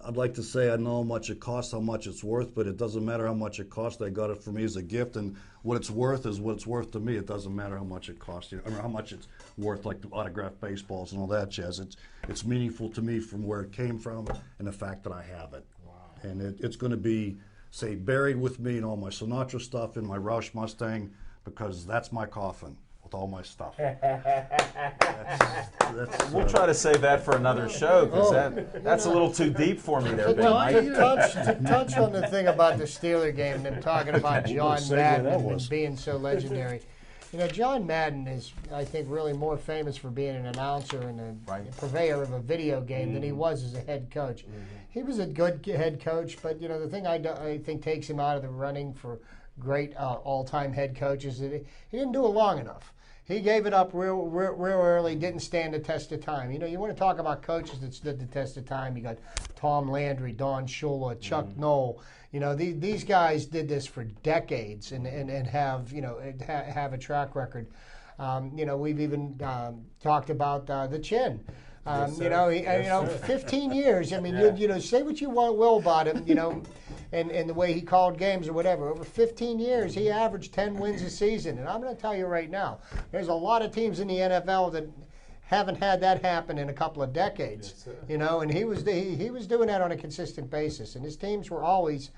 I'd like to say I know how much it costs, how much it's worth, but it doesn't matter how much it costs. They got it for me as a gift, and what it's worth is what it's worth to me. It doesn't matter how much it costs. I mean, how much it's worth, like the autographed baseballs and all that jazz. It's meaningful to me from where it came from and the fact that I have it. Wow. And it's going to be, say, buried with me and all my Sinatra stuff in my Roush Mustang, because that's my coffin with all my stuff. We'll try to save that for another show because that's a little too deep for me there, Big Mike. To touch on the thing about the Steeler game and talking about John segue Madden that and was. being so legendary. John Madden is, I think, really more famous for being an announcer and a purveyor of a video game than he was as a head coach. He was a good head coach, but the thing I think takes him out of the running for great all-time head coaches. He didn't do it long enough. He gave it up real early, didn't stand the test of time. You know, you want to talk about coaches that stood the test of time. You got Tom Landry, Don Shula, Chuck Noll. You know, these guys did this for decades and have, you know, have a track record. You know, we've even talked about the Chin. Yes, you know, yes, 15 years. I mean, Yeah. you know, say what you will about him, you know, and the way he called games or whatever. Over 15 years, he averaged 10 wins a season. And I'm going to tell you right now, there's a lot of teams in the NFL that haven't had that happen in a couple of decades. Yes, sir. You know, and he was doing that on a consistent basis, and his teams were always,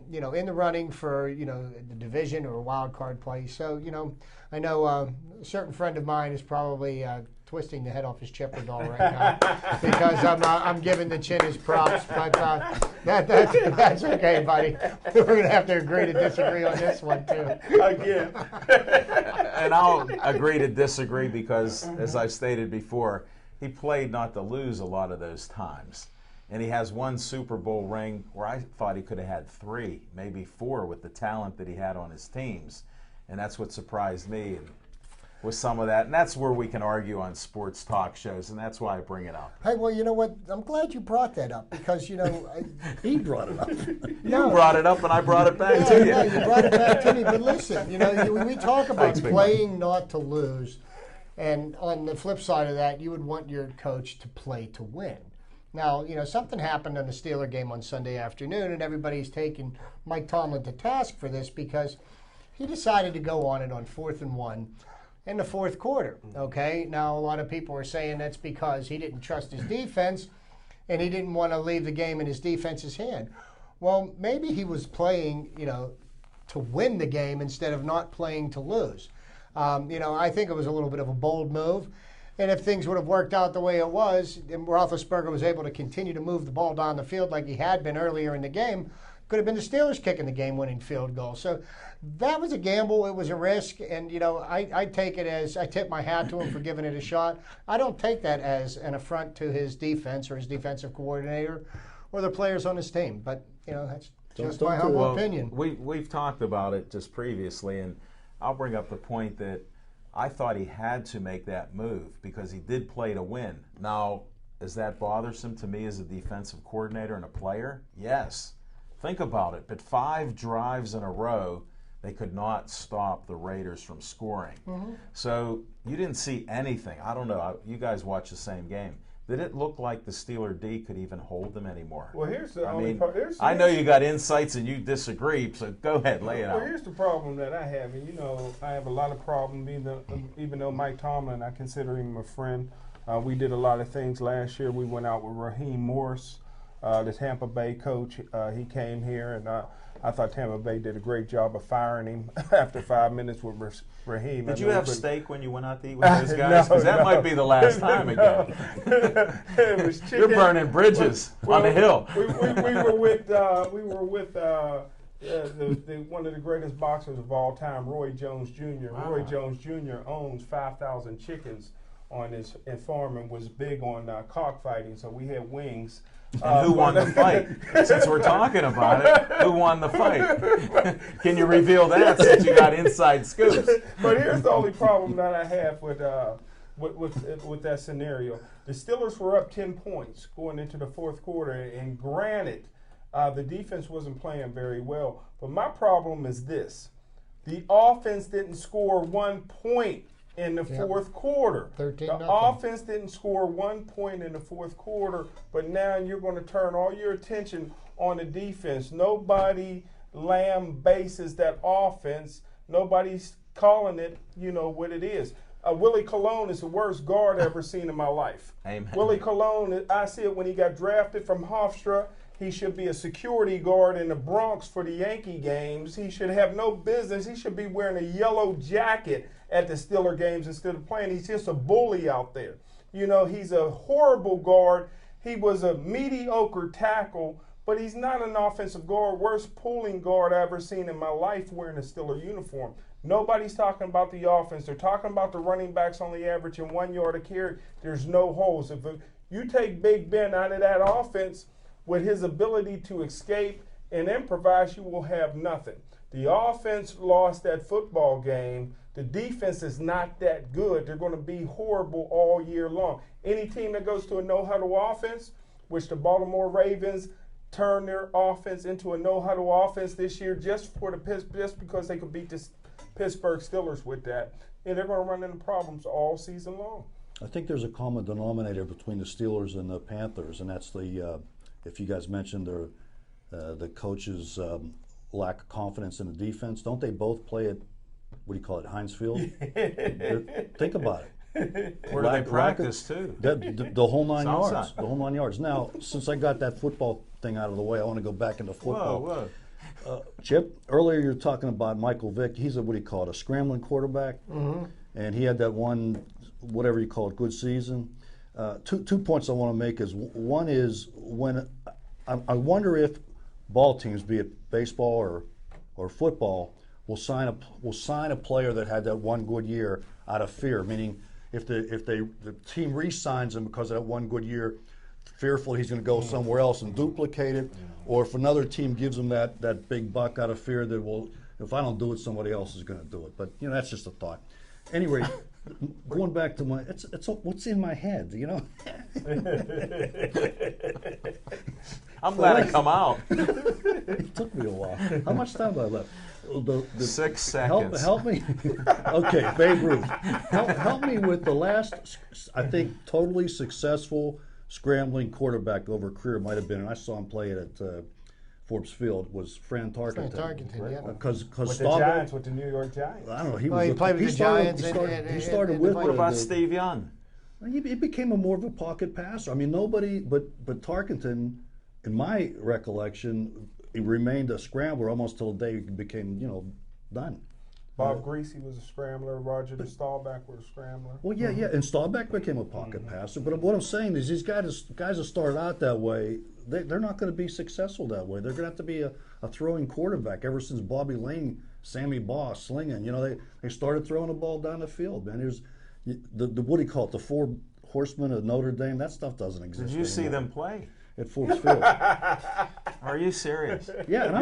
you know, in the running for, you know, the division or a wild card play. So, you know, I know a certain friend of mine is probably twisting the head off his chipper doll right now because I'm giving the Chin his props, but that's okay, buddy. We're gonna have to agree to disagree on this one too. Again. And I'll agree to disagree because, as I've stated before, he played not to lose a lot of those times. And he has one Super Bowl ring where I thought he could have had 3, maybe 4 with the talent that he had on his teams. And that's what surprised me with some of that. And that's where we can argue on sports talk shows, and that's why I bring it up. Hey, well, you know what? I'm glad you brought that up because, you know, He brought it up. You brought it up, and I brought it back to you. Yeah, you brought it back to me. But listen, you know, we talk about Thanks, big playing not to lose, and on the flip side of that, you would want your coach to play to win. Now, you know, something happened in the Steeler game on Sunday afternoon, and everybody's taking Mike Tomlin to task for this because he decided to go on it on 4th and 1 in the fourth quarter. Okay, now a lot of people are saying that's because he didn't trust his defense and he didn't want to leave the game in his defense's hand. Well, maybe he was playing, you know, to win the game instead of not playing to lose. You know, I think it was a little bit of a bold move. And if things would have worked out the way it was, and Roethlisberger was able to continue to move the ball down the field like he had been earlier in the game, could have been the Steelers kicking the game-winning field goal. So that was a gamble. It was a risk. And, you know, I take it as I tip my hat to him for giving it a shot. I don't take that as an affront to his defense or his defensive coordinator or the players on his team. But, you know, that's just my humble opinion. We've talked about it just previously, and I'll bring up the point that I thought he had to make that move because he did play to win. Now, is that bothersome to me as a defensive coordinator and a player? Yes. Think about it. But 5 drives in a row, they could not stop the Raiders from scoring. Mm-hmm. So you didn't see anything. I don't know. You guys watched the same game. Did it look like the Steeler D could even hold them anymore? Well, here's the I only mean, part. I know you got insights and you disagree, so go ahead, lay it out. Well, here's the problem that I have. And, you know, I have a lot of problems, even though Mike Tomlin, I consider him a friend. We did a lot of things last year. We went out with Raheem Morris, the Tampa Bay coach. He came here, and I thought Tampa Bay did a great job of firing him after 5 minutes with Raheem. Did you have steak when you went out to eat with those guys? Because that might be the last time again. It was chicken. You're burning bridges on the hill. We were with one of the greatest boxers of all time, Roy Jones Jr. Wow. Roy Jones Jr. owns 5,000 chickens on his farm and was big on cockfighting. So we had wings. And who won the fight? Since we're talking about it, who won the fight? Can you reveal that since you got inside scoops? But here's the only problem that I have with that scenario. The Steelers were up 10 points going into the fourth quarter, and granted, the defense wasn't playing very well. But my problem is this. The offense didn't score 1 point in the fourth quarter. 13-0. The offense didn't score 1 point in the fourth quarter, but now you're going to turn all your attention on the defense. Nobody lambases that offense. Nobody's calling it, you know, what it is. Willie Colon is the worst guard I've ever seen in my life. Amen. Willie Colon, I see it when he got drafted from Hofstra. He should be a security guard in the Bronx for the Yankee games. He should have no business. He should be wearing a yellow jacket at the Steeler games instead of playing. He's just a bully out there. You know, he's a horrible guard. He was a mediocre tackle, but he's not an offensive guard. Worst pulling guard I've ever seen in my life wearing a Steeler uniform. Nobody's talking about the offense. They're talking about the running backs only averaging 1 yard a carry. There's no holes. If you take Big Ben out of that offense with his ability to escape and improvise, you will have nothing. The offense lost that football game. The defense is not that good. They're going to be horrible all year long. Any team that goes to a no-huddle offense, which the Baltimore Ravens turned their offense into a no-huddle offense this year just because they could beat the Pittsburgh Steelers with that, and they're going to run into problems all season long. I think there's a common denominator between the Steelers and the Panthers, and that's the if you guys mentioned the coaches' lack of confidence in the defense. Don't they both play at, what do you call it, Heinz Field? Think about it. Where do they practice too? The whole 9 yards. Southside. The whole 9 yards. Now, since I got that football thing out of the way, I want to go back into football. Whoa. Chip, earlier you were talking about Michael Vick. He's a, what do you call it, a scrambling quarterback? Mm-hmm. And he had that one, whatever you call it, good season. Two points I want to make is, one is when I wonder if ball teams, be it baseball or football, will sign a player that had that one good year out of fear. Meaning, if the team re-signs him because of that one good year, fearful he's going to go somewhere else and duplicate it, or if another team gives him that big buck out of fear that, well, if I don't do it, somebody else is going to do it. But that's just a thought. Anyway, going back to it's what's in my head, I'm glad it come out. It took me a while. How much time do I left? 6 seconds. Help me. Okay, Babe Ruth. Help me with the last, I think, totally successful scrambling quarterback over a career might have been, and I saw him play it at Forbes Field, was Fran Tarkenton. Yeah. Because With the Giants, with the New York Giants. I don't know. He played with the Giants. He started with. What about Steve Young? He became more of a pocket passer. I mean, nobody but Tarkenton, in my recollection, he remained a scrambler almost till the day he became, done. Bob Greasy was a scrambler. Roger the Staubach was a scrambler. Well, yeah, and Staubach became a pocket passer. But what I'm saying is, these guys that started out that way, they're not going to be successful that way. They're going to have to be a throwing quarterback. Ever since Bobby Lane, Sammy Baugh, slinging, they started throwing the ball down the field. Man, there's the what do you call it? The four horsemen of Notre Dame. That stuff doesn't exist. Did you see them play at Forbes Field? Are you serious? Yeah, and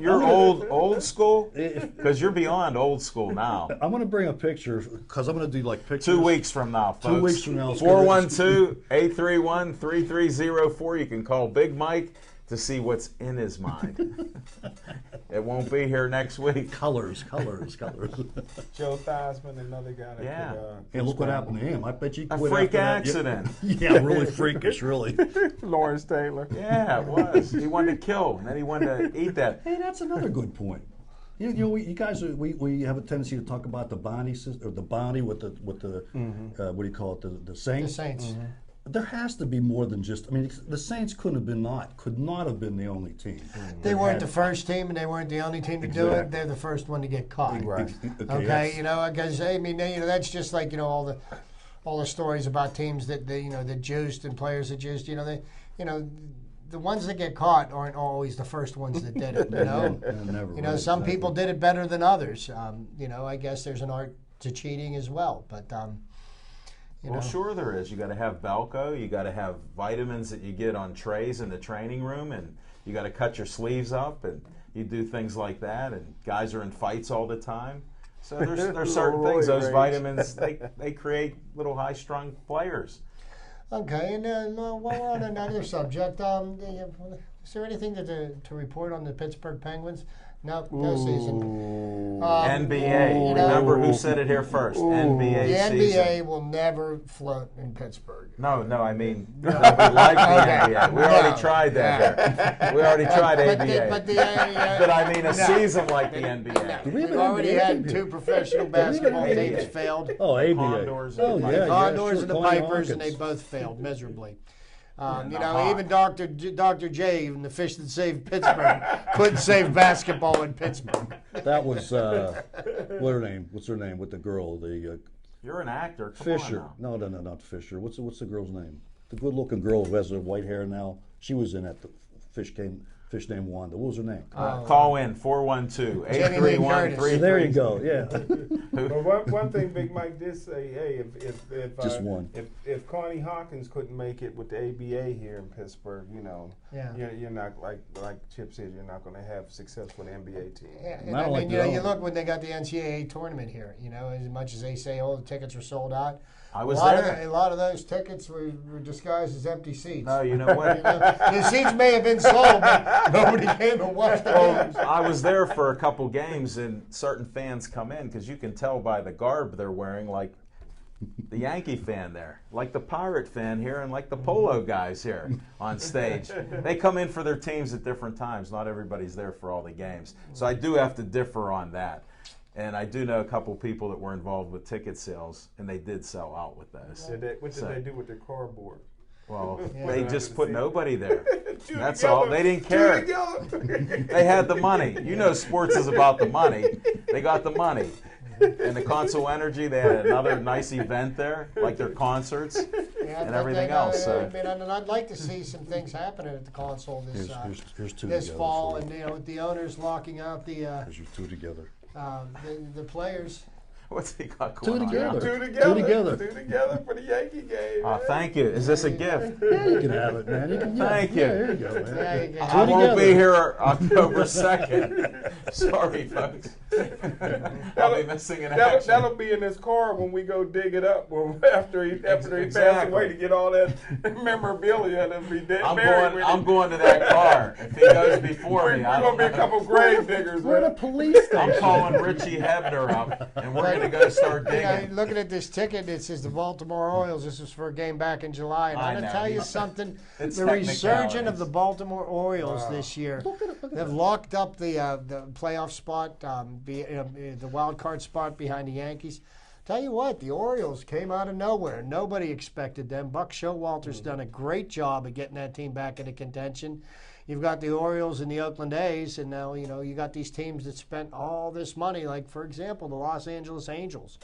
you're old school, because you're beyond old school now. I'm going to bring a picture, because I'm going to do like pictures. 2 weeks from now, folks. 2 weeks from now. 412-831-3304. You can call Big Mike to see what's in his mind. It won't be here next week. Colors. Joe Theismann, another guy that could. Hey, look what happened to him. I bet you A quit freak after that. accident. Yeah, really freakish, really. Lawrence Taylor. Yeah, it was. He wanted to kill, and then he wanted to eat that. Hey, that's another good point. You guys we have a tendency to talk about the bounty system, or the bounty with the what do you call it, the Saints? The Saints. Mm-hmm. There has to be more than just. I mean, the Saints could not have been the only team. They weren't the first team, and they weren't the only team to do it. They're the first one to get caught. Right. Okay, because that's just like all the stories about teams that that juiced and players that juiced. The ones that get caught aren't always the first ones that did it. Never. Some people did it better than others. I guess there's an art to cheating as well, but. Well, sure there is. You got to have Belco. You got to have vitamins that you get on trays in the training room, and you got to cut your sleeves up, and you do things like that. And guys are in fights all the time. So there's certain things. Those vitamins they create little high-strung players. Okay, and then while we're on another subject, is there anything to report on the Pittsburgh Penguins? No season. NBA. Remember who said it here first? NBA the season. The NBA will never float in Pittsburgh. No, I mean, we like the NBA. We already tried that here. We already tried ABA. But I mean a season like the NBA. We've already had two professional basketball teams failed. Oh, ABA. Condors and the Condors and the Pipers, and they both failed miserably. Even Dr. J, even the fish that saved Pittsburgh, couldn't save basketball in Pittsburgh. That was what's her name with the girl? You're an actor. Come Fisher. on now. No, not Fisher. What's the girl's name? The good-looking girl who has the white hair now. She was in at the fish named Wanda. What was her name? Call in 412-831-3303. There you go. Yeah. But one thing Big Mike did say, hey, Just one. if Connie Hawkins couldn't make it with the ABA here in Pittsburgh, you're not like Chip said, you're not going to have success with the NBA team. Yeah, and I mean, you look when they got the NCAA tournament here. As much as they say, the tickets were sold out. I was there. A lot of those tickets were disguised as empty seats. No, you know what? The seats may have been sold, but nobody came and watched the games. I was there for a couple games, and certain fans come in because you can tell by the garb they're wearing, like the Yankee fan there, like the Pirate fan here, and like the Polo guys here on stage. They come in for their teams at different times. Not everybody's there for all the games. So I do have to differ on that. And I do know a couple people that were involved with ticket sales, and they did sell out with those. What did they do with their cardboard? Well, they just put nobody there. That's all. They didn't care. They had the money. Sports is about the money. They got the money. And the Console Energy, they had another nice event there, like their concerts and everything else. So. And I'd like to see some things happening at the Console Here's two this together fall, and with the owners locking out the Here's your two together. The players. What's he got going on? Two together for the Yankee game. Thank you. Is this a gift? Yeah, you can have it, man. Thank you. There you go, man. Yeah, you go. I won't be here October 2nd. Sorry, folks. I'll be missing an action. That'll be in his car when we go dig it up after he passed away to get all that memorabilia and be dead. I'm going to that car. If he goes before me, we're going to be a couple grave diggers. We're the police station. I'm calling Richie Hebner up, and we're going to go start digging. Looking at this ticket, it says the Baltimore Orioles. This was for a game back in July. And I'm going to tell you something. The resurgence of the Baltimore Orioles this year. They've locked up the playoff spot, the wild card spot behind the Yankees. Tell you what, the Orioles came out of nowhere. Nobody expected them. Buck Showalter's done a great job of getting that team back into contention. You've got the Orioles and the Oakland A's, and now you got these teams that spent all this money. Like, for example, the Los Angeles Angels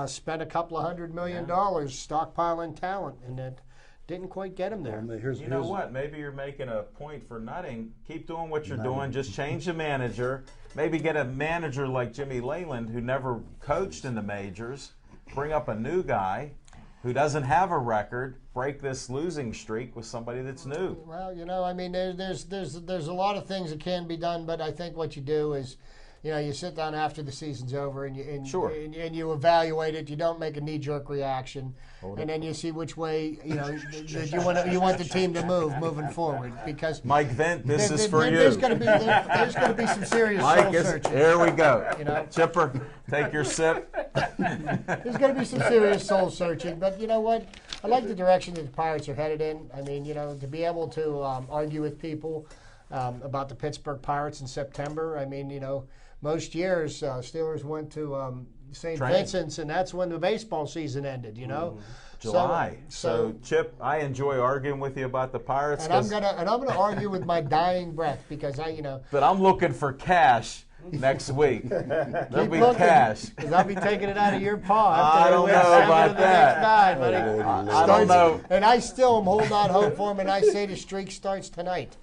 spent a couple of $100 million stockpiling talent, and that didn't quite get them there. You know what? Maybe you're making a point for nutting. Keep doing what you're doing. Just change the manager. Maybe get a manager like Jimmy Leyland, who never coached in the majors. Bring up a new guy who doesn't have a record. Break this losing streak with somebody that's new. Well, there's a lot of things that can be done, but I think what you do is, you sit down after the season's over and you evaluate it. You don't make a knee-jerk reaction, and then you see which way you want the team to move moving forward. Because Mike Vint, this is for you. There's going to be some serious soul searching. Here we go. Chipper, take your sip. There's going to be some serious soul searching, but you know what? I like the direction that the Pirates are headed in. I mean, to be able to argue with people about the Pittsburgh Pirates in September. I mean, most years Steelers went to St. Vincent's, and that's when the baseball season ended. July. So Chip, I enjoy arguing with you about the Pirates. And I'm gonna argue with my dying breath because But I'm looking for cash next week. There'll be cash. Because I'll be taking it out of your paw. I don't know about that. I don't know. And I still am holding out hope for him, and I say the streak starts tonight.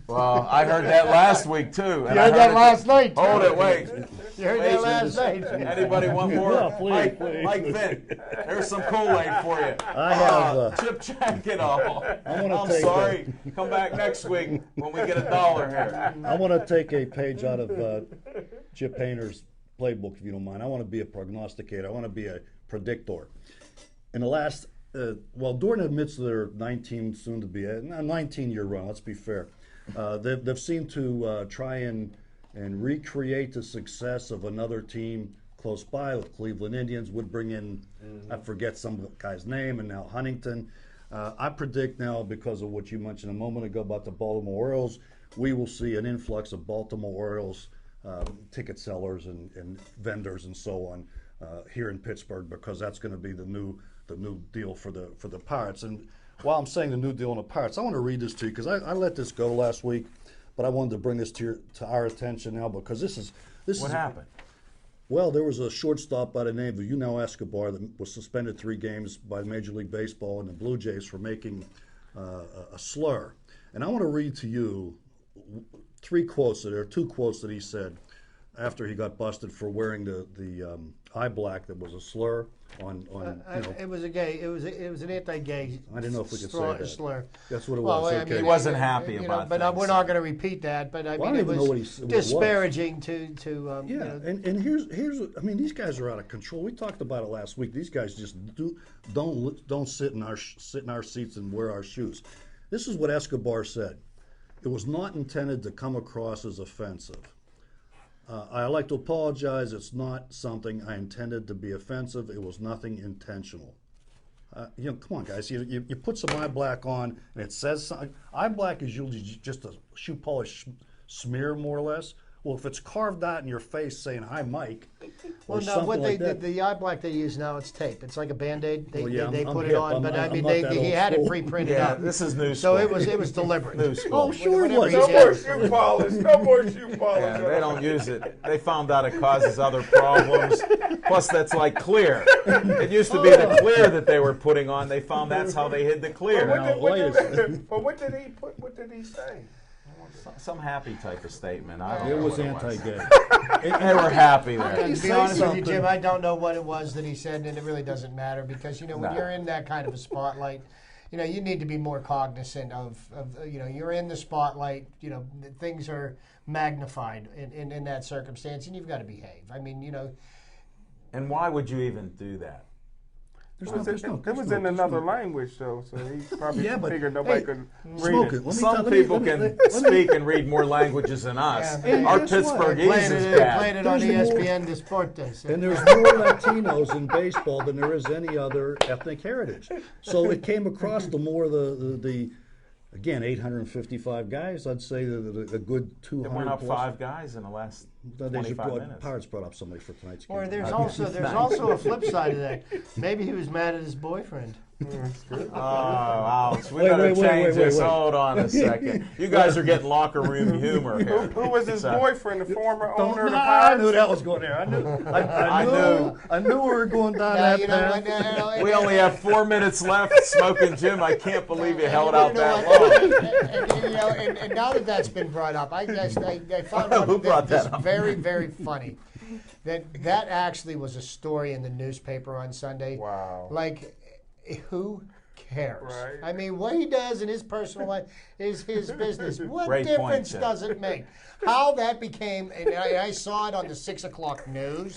Well, I heard that last week, too. You heard that last night, too. Hold it, wait. You heard that last night. Anybody want more? Yeah, please. Mike Vint, there's some Kool-Aid for you. I have. Chip Jacket all. I'm take sorry. Come back next week when we get $1 here. I want to take a page out of Chip Hayner's playbook, if you don't mind. I want to be a prognosticator. I want to be a predictor. In the last, during the midst of their 19-year run, let's be fair, they've seemed to try and recreate the success of another team close by. With Cleveland Indians would bring in, I forget some of the guy's name, and now Huntington. I predict now, because of what you mentioned a moment ago about the Baltimore Orioles, we will see an influx of Baltimore Orioles ticket sellers and vendors and so on here in Pittsburgh, because that's going to be the new deal for the Pirates. And while I'm saying the new deal on the Pirates, I want to read this to you because I let this go last week, but I wanted to bring this to our attention now because this is what happened. Well, there was a shortstop by the name of Yunel Escobar that was suspended 3 games by Major League Baseball and the Blue Jays for making a slur. And I want to read to you 3 quotes. There are 2 quotes that he said. after he got busted for wearing the eye black that was a slur on it was a gay. It was an anti-gay. I didn't know if we could say that. Slur. That's what it Well, was. I Okay. mean, He wasn't happy you know, about but things. we're not going to repeat that. But I Well, I mean, don't even know what it was. disparaging to Yeah, you know, and here's I mean, these guys are out of control. We talked about it last week. These guys just don't sit in our seats and wear our shoes. This is what Escobar said. It was not intended to come across as offensive. I like to apologize. It's not something I intended to be offensive. It was nothing intentional. You know, come on, guys. You put some eye black on, and it says something. Eye black is usually just a shoe polish smear, more or less. Well, if it's carved out in your face saying "Hi, Mike," or well, no, something what like that. the eye black they use now, it's tape. It's like a Band-Aid. They, Well, yeah, they I'm put it hip. on, but I I'm mean, not that he old had it school. pre-printed Yeah, out. this is new So school. it was deliberate. New school. Oh, sure it was. No more shoe polish. No more shoe polish. Yeah, they don't use it. They found out it causes other problems. Plus, that's like clear. It used to be the clear that they were putting on. They found that's how they hid the clear. But what did he put? What did he say? Some happy type of statement. I don't It know was what anti-gay. They were happy there. To be say honest with you, something? Jim, I don't know what it was that he said, and it really doesn't matter because you know when No. you're in that kind of a spotlight, you know you need to be more cognizant of you know you're in the spotlight. You know things are magnified in that circumstance, and you've got to behave. I mean, you know, And why would you even do that? It was in another language, though, so he probably Yeah, but, figured nobody hey, could read Smoke it. it. Let me Some tell- let me- people let me- can let me- speak and read more languages than us. Yeah, And Our guess what? Pittsburghese played is it bad. on There's more- ESPN Deportes. And there's more Latinos in baseball than there is any other ethnic heritage. So it came across the more the again 855 guys. I'd say a good 200. It went up plus. 5 guys in the last They 25 minutes. Pirates brought up somebody for tonight's game. Or there's also a flip side of that. Maybe he was mad at his boyfriend. Oh, ouch. We Wait, better wait, wait, change wait, this. wait. Hold on a second. You guys are getting locker room humor here. Who was his boyfriend, the former owner of the I knew Pirates? that was going there. I knew we were going down Now, that you know, path. We only have 4 minutes left. Smoking Jim, I can't believe you held out know that what? long. You know, and now that that's been brought up, I found Who out brought this that up? very, very funny. That actually was a story in the newspaper on Sunday. Wow. Like, who cares? Right. I mean, what he does in his personal life is his business. What Great point, difference Jim. does it make? How that became, and I saw it on the 6 o'clock news,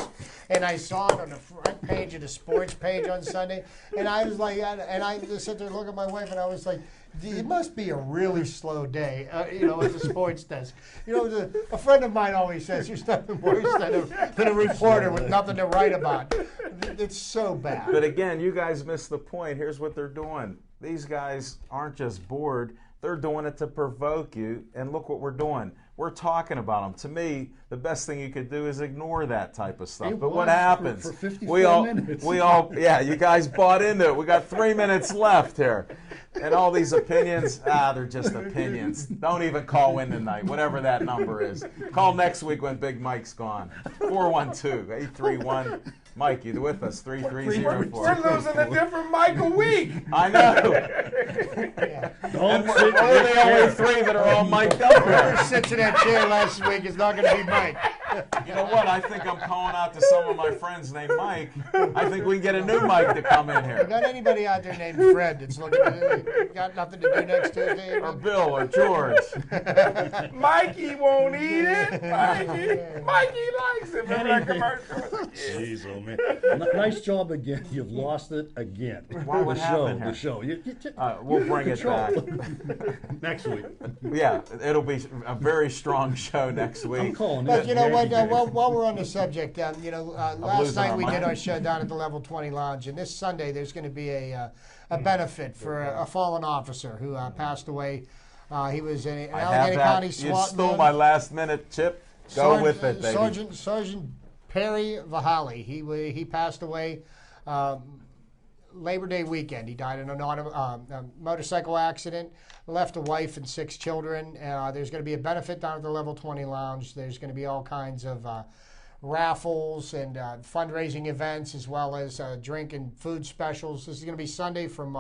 and I saw it on the front page of the sports page on Sunday, and I was like, and I just sit there and look at my wife, and I was like, it must be a really slow day, you know, at the sports desk. You know, a friend of mine always says there's nothing worse than a reporter with nothing to write about. It's so bad. But again, you guys missed the point. Here's what they're doing. These guys aren't just bored. They're doing it to provoke you. And look what we're doing. We're talking about them. To me, the best thing you could do is ignore that type of stuff. It But what was happens? for 54 minutes. Yeah, you guys bought into it. We got 3 minutes left here. And all these opinions, they're just opinions. Don't even call in tonight, whatever that number is. Call next week when Big Mike's gone. 412-831. Mike, you with us? 3304. We're losing a different Mike a week. I know. Yeah. And we're the only 3 that are all mic'd up Whoever here. sits in that chair last week is not going to be Mike. You know what? I think I'm calling out to some of my friends named Mike. I think we can get a new Mike to come in here. Got anybody out there named Fred that's looking got nothing to do next Tuesday? Or Bill or George. Mikey won't eat it. Mikey likes it. Remember that commercial? Jeez, oh man! Nice job again. You've lost it again. Why, what the happened show, here? the show. We'll bring it back. Next week. Yeah, it'll be a very strong show next I'm week. calling But it. you know what? While we're on the subject, you know, last losing night our we did mind. our show down at the Level 20 Lounge, and this Sunday there's going to be a benefit for a fallen officer who passed away. He was an I have Allegheny County that. You SWAT stole man. my last minute, Chip. Go with it, baby. Sergeant Perry Vahali. He passed away Labor Day weekend. He died in a motorcycle accident. Left a wife and 6 children. There's going to be a benefit down at the Level 20 Lounge. There's going to be all kinds of raffles and fundraising events, as well as drink and food specials. This is going to be Sunday from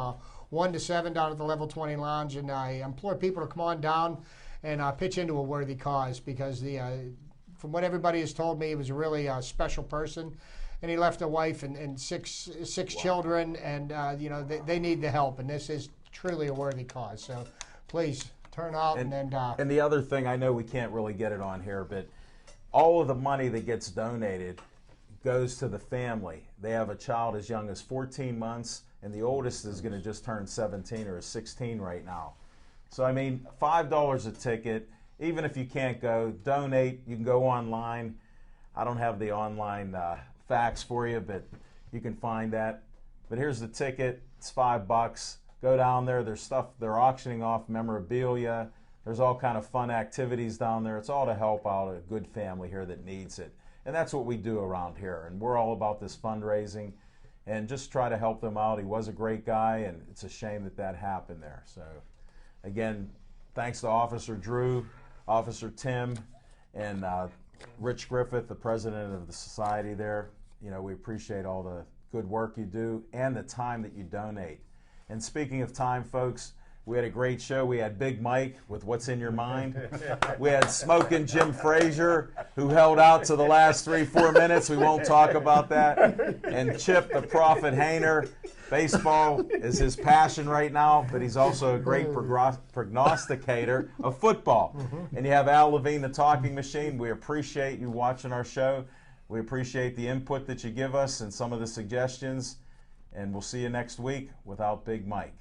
1 to 7 down at the Level 20 Lounge, and I implore people to come on down and pitch into a worthy cause, because the from what everybody has told me, he was a really special person. And he left a wife and six children, and they need the help, and this is truly a worthy cause. So please turn out and the other thing, I know we can't really get it on here, but all of the money that gets donated goes to the family. They have a child as young as 14 months, and the oldest is going to just turn 17 or 16 right now. So I mean, $5 a ticket. Even if you can't go, donate. You can go online. I don't have the online facts for you, but you can find that. But here's the ticket. It's $5. Go down there. There's stuff they're auctioning off, memorabilia. There's all kind of fun activities down there. It's all to help out a good family here that needs it. And that's what we do around here. And we're all about this fundraising and just try to help them out. He was a great guy, and it's a shame that that happened there. So again, thanks to Officer Drew, Officer Tim, and Rich Griffith, the president of the society there. You know, we appreciate all the good work you do and the time that you donate. And speaking of time, folks, we had a great show. We had Big Mike with What's in Your Mind. We had Smoking Jim Frazier, who held out to the last 3-4 minutes. We won't talk about that. And Chip, the Prophet Hayner. Baseball is his passion right now, but he's also a great prognosticator of football. And you have Al Levine, the talking machine. We appreciate you watching our show. We appreciate the input that you give us and some of the suggestions. And we'll see you next week without Big Mike.